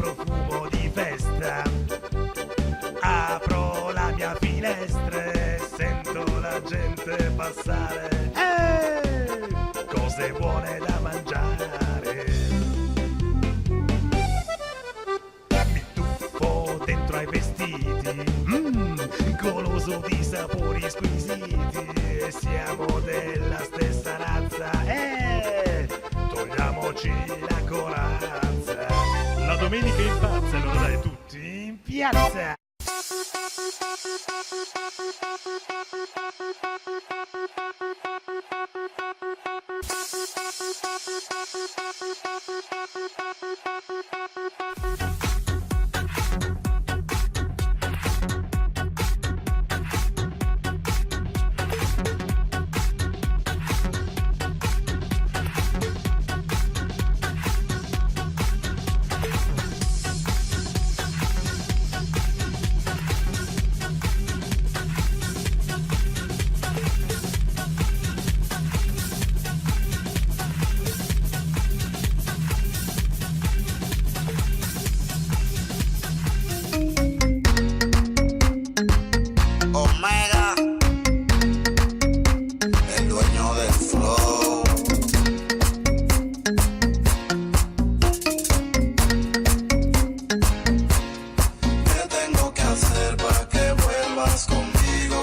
profumo di festa. Apro la mia finestra e sento la gente passare. Cose buone da mangiare. Mi tuffo dentro ai vestiti, goloso di sapori squisiti. Siamo della stessa razza, togliamoci la corazza. La domenica impazza, allora dai tutti in piazza. Omega, el dueño del flow. ¿Qué tengo que hacer para que vuelvas conmigo?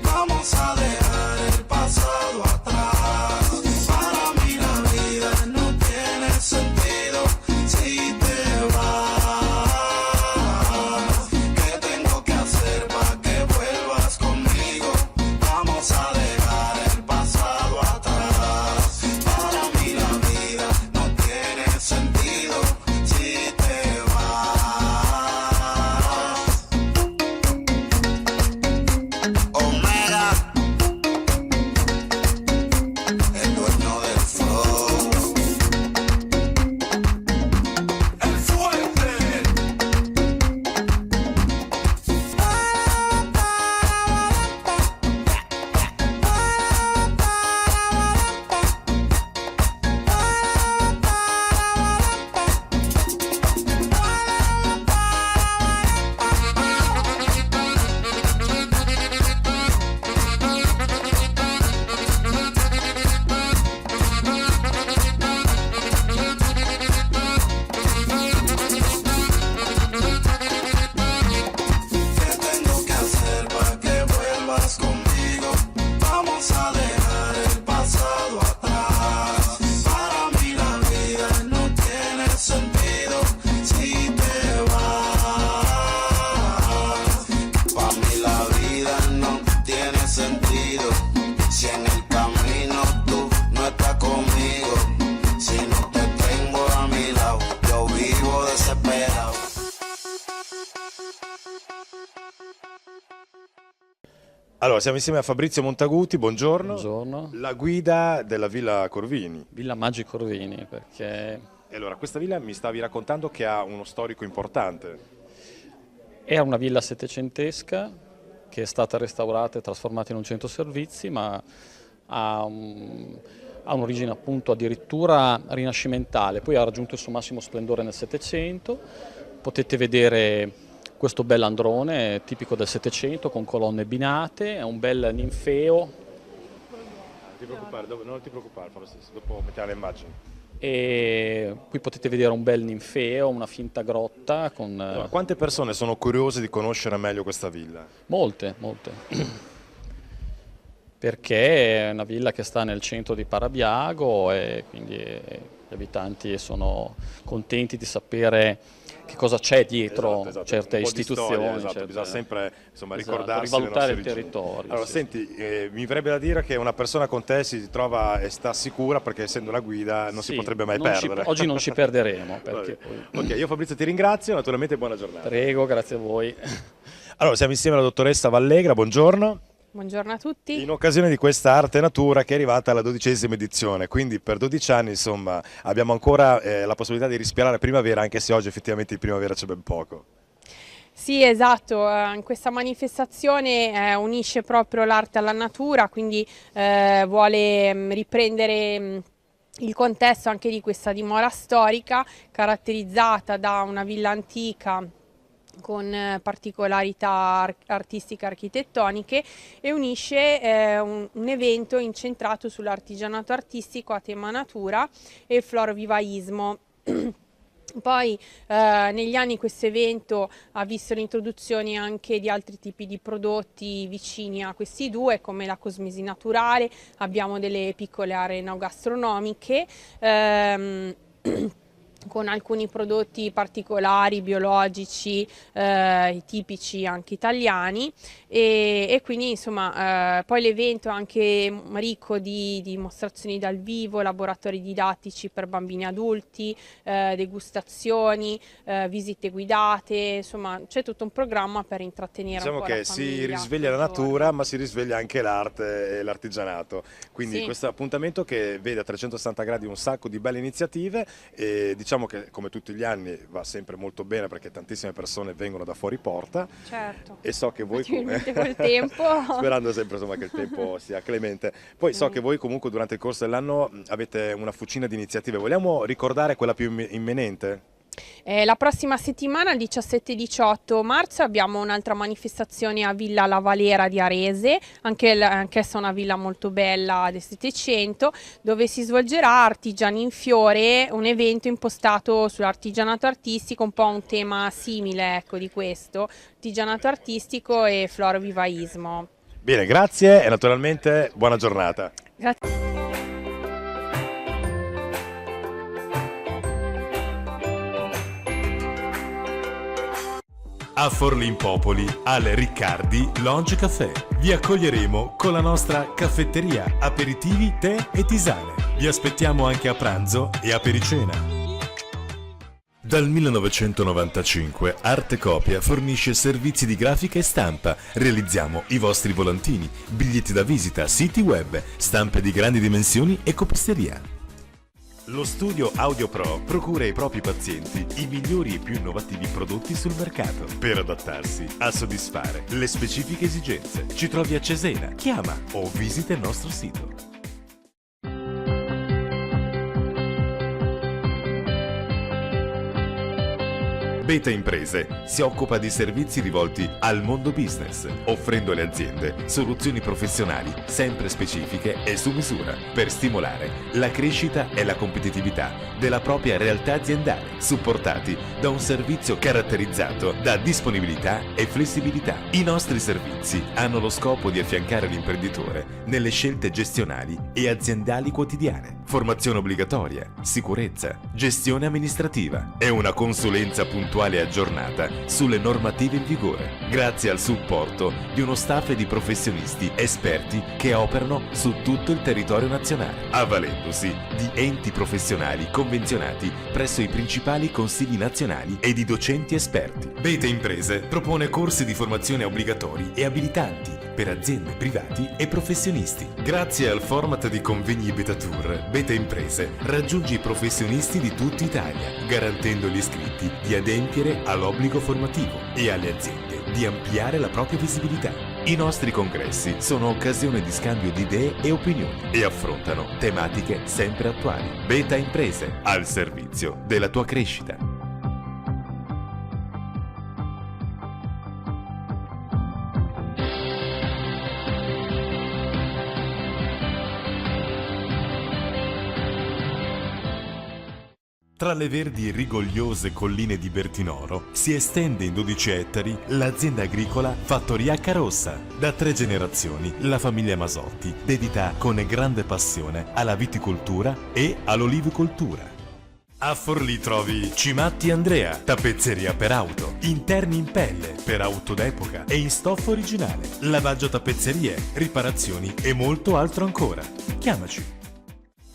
Vamos a dejar el pasado atrás. Para mí la vida no tiene sentido si te vas. ¿Qué tengo que hacer para que vuelvas conmigo? Vamos a dejar el pasado atrás. Para mí la vida no tiene sentido si te vas. Omega, el dueño del flow. El fuerte. ¿Qué tengo que hacer para que vuelvas conmigo? Vamos a dejar el pasado atrás. Para mí la vida no tiene sentido si te vas. Para mí la vida no tiene sentido si en el camino tú no estás conmigo. Si no te tengo a mi lado, yo vivo desesperado. Allora, siamo insieme a Fabrizio Montaguti, buongiorno. Buongiorno. La guida della Villa Corvini. Villa Maggi Corvini, perché E allora, questa villa mi stavi raccontando che ha uno storico importante. è una villa settecentesca che è stata restaurata e trasformata in un centro servizi, ma ha un'origine appunto addirittura rinascimentale, poi ha raggiunto il suo massimo splendore nel Settecento. Potete vedere questo bel androne tipico del Settecento con colonne binate, è un bel ninfeo. Non ti preoccupare, non ti preoccupare, fa lo stesso, dopo mettiamo le immagini. E qui potete vedere un bel ninfeo, una finta grotta con Allora, quante persone sono curiose di conoscere meglio questa villa? molte, perché è una villa che sta nel centro di Parabiago e quindi gli abitanti sono contenti di sapere che cosa c'è dietro Esatto, certe un po' di istituzioni. storia, esatto, certe- bisogna sempre insomma, esatto, ricordarsi rivalutare le il nostre origini. territorio. Allora, sì, senti, mi verrebbe da dire che una persona con te si trova e sta sicura perché essendo la guida non si Sì, potrebbe mai non ci- perdere. oggi non ci perderemo. Vabbè. Perché Ok, io Fabrizio ti ringrazio, naturalmente buona giornata. Prego, grazie a voi. Allora, siamo insieme alla dottoressa Vallegra, buongiorno. Buongiorno a tutti. In occasione di questa Arte e Natura che è arrivata alla 12ª edizione, quindi per 12 anni insomma abbiamo ancora la possibilità di respirare primavera, anche se oggi effettivamente di primavera c'è ben poco. Sì, esatto, questa manifestazione unisce proprio l'arte alla natura, quindi vuole riprendere il contesto anche di questa dimora storica, caratterizzata da una villa antica con particolarità artistiche architettoniche, e unisce un evento incentrato sull'artigianato artistico a tema natura e il florovivaismo. Poi negli anni questo evento ha visto l'introduzione anche di altri tipi di prodotti vicini a questi due, come la cosmesi naturale, abbiamo delle piccole aree enogastronomiche con alcuni prodotti particolari, biologici, tipici anche italiani, e quindi insomma poi l'evento è anche ricco di dimostrazioni dal vivo, laboratori didattici per bambini e adulti, degustazioni, visite guidate, insomma c'è tutto un programma per intrattenere Diciamo un po' la che si famiglia risveglia la quel natura, giorno. ma si risveglia anche l'arte e l'artigianato. Quindi Sì. questo appuntamento che vede a 360 gradi un sacco di belle iniziative, e diciamo che come tutti gli anni va sempre molto bene perché tantissime persone vengono da fuori porta, Certo. e so che voi Compatibilmente col tempo. sperando sempre insomma che il tempo sia clemente. Poi so che voi comunque durante il corso dell'anno avete una fucina di iniziative. Vogliamo ricordare quella più imminente? La prossima settimana, il 17 e 18 marzo, abbiamo un'altra manifestazione a Villa La Valera di Arese, anch'essa una villa molto bella del Settecento, dove si svolgerà Artigiani in Fiore, un evento impostato sull'artigianato artistico, un po' un tema simile, ecco, di questo, artigianato artistico e florovivaismo. Bene, grazie e naturalmente buona giornata. Grazie. A Forlimpopoli, al Riccardi Lounge Café. Vi accoglieremo con la nostra caffetteria, aperitivi, tè e tisane. Vi aspettiamo anche a pranzo e a pericena. Dal 1995 Arte Copia fornisce servizi di grafica e stampa. Realizziamo i vostri volantini, biglietti da visita, siti web, stampe di grandi dimensioni e copisteria. Lo studio Audio Pro procura ai propri pazienti i migliori e più innovativi prodotti sul mercato per adattarsi a soddisfare le specifiche esigenze. Ci trovi a Cesena, chiama o visita il nostro sito. Beta Imprese si occupa di servizi rivolti al mondo business, offrendo alle aziende soluzioni professionali sempre specifiche e su misura per stimolare la crescita e la competitività della propria realtà aziendale, supportati da un servizio caratterizzato da disponibilità e flessibilità. I nostri servizi hanno lo scopo di affiancare l'imprenditore nelle scelte gestionali e aziendali quotidiane, formazione obbligatoria, sicurezza, gestione amministrativa e una consulenza puntuale e aggiornata sulle normative in vigore, grazie al supporto di uno staff di professionisti esperti che operano su tutto il territorio nazionale, avvalendosi di enti professionali convenzionati presso i principali consigli nazionali e di docenti esperti. Beta Imprese propone corsi di formazione obbligatori e abilitanti per aziende, privati e professionisti. Grazie al format di convegni Beta Tour, Beta Imprese raggiunge i professionisti di tutta Italia, garantendo agli iscritti di adempiere all'obbligo formativo e alle aziende di ampliare la propria visibilità. I nostri congressi sono occasione di scambio di idee e opinioni e affrontano tematiche sempre attuali. Beta Imprese, al servizio della tua crescita. Tra le verdi e rigogliose colline di Bertinoro si estende in 12 ettari l'azienda agricola Fattoria Carossa. Da 3 generazioni la famiglia Masotti dedica con grande passione alla viticoltura e all'olivicoltura. A Forlì trovi Cimatti Andrea, tappezzeria per auto, interni in pelle per auto d'epoca e in stoffa originale, lavaggio tappezzerie, riparazioni e molto altro ancora. Chiamaci.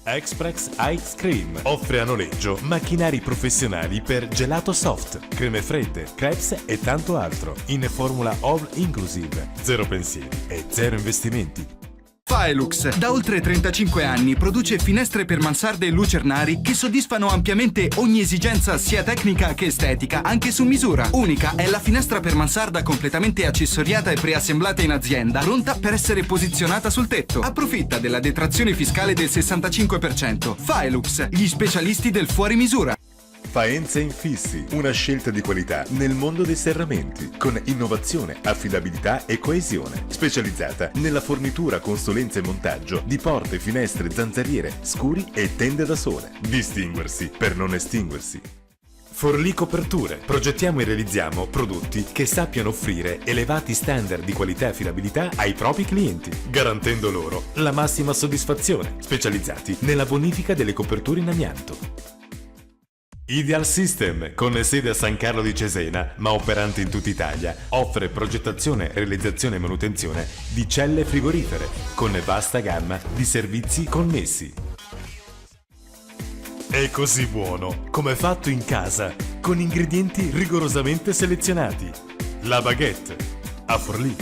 Express Ice Cream offre a noleggio macchinari professionali per gelato soft, creme fredde, crepes e tanto altro in formula all inclusive, zero pensieri e zero investimenti. Faelux da oltre 35 anni produce finestre per mansarde e lucernari che soddisfano ampiamente ogni esigenza sia tecnica che estetica, anche su misura. Unica è la finestra per mansarda completamente accessoriata e preassemblata in azienda, pronta per essere posizionata sul tetto. Approfitta della detrazione fiscale del 65%. Faelux, gli specialisti del fuori misura. Faenza Infissi, una scelta di qualità nel mondo dei serramenti, con innovazione, affidabilità e coesione. Specializzata nella fornitura, consulenza e montaggio di porte, finestre, zanzariere, scuri e tende da sole. Distinguersi per non estinguersi. Forlì Coperture. Progettiamo e realizziamo prodotti che sappiano offrire elevati standard di qualità e affidabilità ai propri clienti, garantendo loro la massima soddisfazione. Specializzati nella bonifica delle coperture in amianto. Ideal System, con sede a San Carlo di Cesena, ma operante in tutta Italia, offre progettazione, realizzazione e manutenzione di celle frigorifere, con vasta gamma di servizi connessi. È così buono, come fatto in casa, con ingredienti rigorosamente selezionati. La Baguette, a Forlì.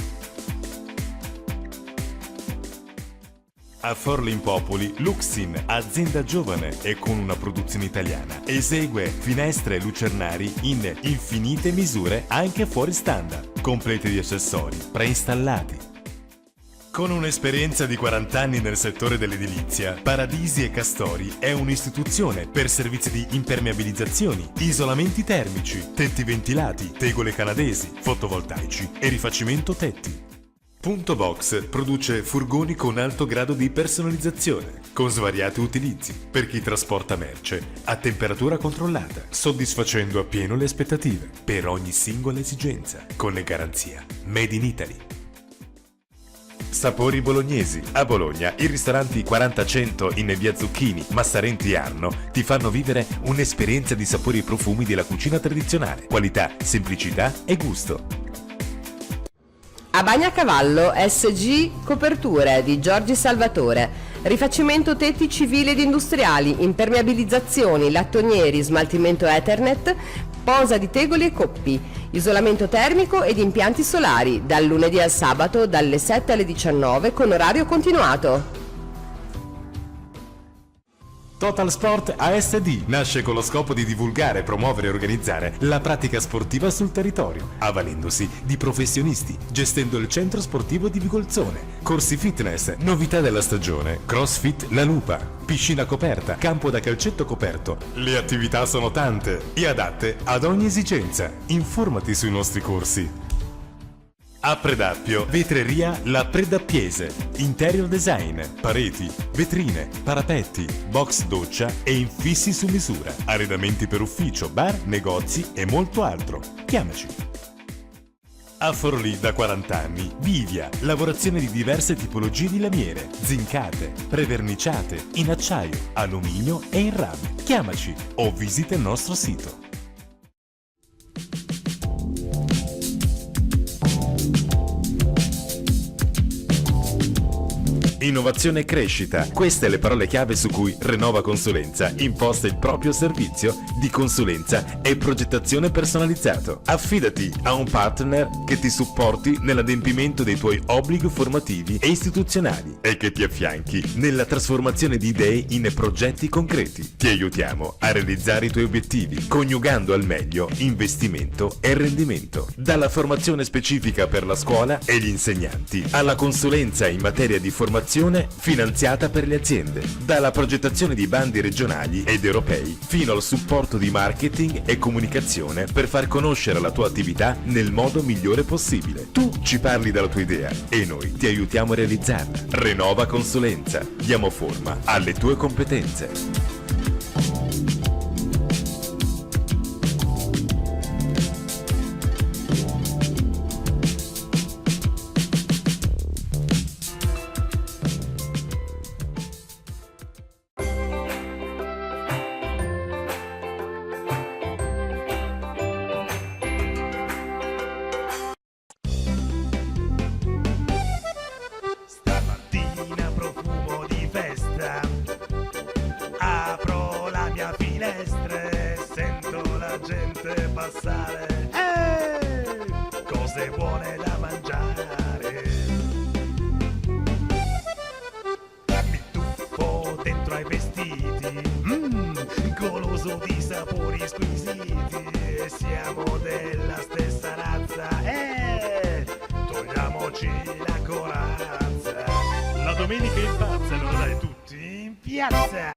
A Forlì Impopoli, Luxin, azienda giovane e con una produzione italiana, esegue finestre e lucernari in infinite misure anche fuori standard, completi di accessori preinstallati. Con un'esperienza di 40 anni nel settore dell'edilizia, Paradisi e Castori è un'istituzione per servizi di impermeabilizzazioni, isolamenti termici, tetti ventilati, tegole canadesi, fotovoltaici e rifacimento tetti. Punto Box produce furgoni con alto grado di personalizzazione, con svariati utilizzi, per chi trasporta merce a temperatura controllata, soddisfacendo appieno le aspettative per ogni singola esigenza, con garanzia Made in Italy. Sapori bolognesi. A Bologna, i ristoranti 40-100 in via Zucchini, Massarenti e Arno ti fanno vivere un'esperienza di sapori e profumi della cucina tradizionale, qualità, semplicità e gusto. A Bagnacavallo SG Coperture di Giorgi Salvatore. Rifacimento tetti civili ed industriali, impermeabilizzazioni, lattonieri, smaltimento Ethernet, posa di tegoli e coppi, isolamento termico ed impianti solari, dal lunedì al sabato dalle 7 alle 19 con orario continuato. Total Sport ASD nasce con lo scopo di divulgare, promuovere e organizzare la pratica sportiva sul territorio, avvalendosi di professionisti, gestendo il centro sportivo di Vigolzone, corsi fitness, novità della stagione, CrossFit La Lupa, piscina coperta, campo da calcetto coperto. Le attività sono tante e adatte ad ogni esigenza. Informati sui nostri corsi. A Predappio, vetreria La Predappiese, interior design, pareti, vetrine, parapetti, box doccia e infissi su misura, arredamenti per ufficio, bar, negozi e molto altro. Chiamaci. A Forlì da 40 anni, Vivia, lavorazione di diverse tipologie di lamiere, zincate, preverniciate, in acciaio, alluminio e in rame. Chiamaci o visita il nostro sito. Innovazione e crescita. Queste le parole chiave su cui Renova Consulenza imposta il proprio servizio di consulenza e progettazione personalizzato. Affidati a un partner che ti supporti nell'adempimento dei tuoi obblighi formativi e istituzionali e che ti affianchi nella trasformazione di idee in progetti concreti. Ti aiutiamo a realizzare i tuoi obiettivi, coniugando al meglio investimento e rendimento. Dalla formazione specifica per la scuola e gli insegnanti, alla consulenza in materia di formazione finanziata per le aziende, dalla progettazione di bandi regionali ed europei fino al supporto di marketing e comunicazione per far conoscere la tua attività nel modo migliore possibile. Tu ci parli della tua idea e noi ti aiutiamo a realizzarla. Renova Consulenza, diamo forma alle tue competenze. Stamattina profumo di festa, apro la mia finestra e sento la gente passare. Cose buone da mangiare. appetiti, goloso di sapori squisiti, siamo della stessa razza, togliamoci la corazza, la domenica impazza, allora dai tutti in piazza.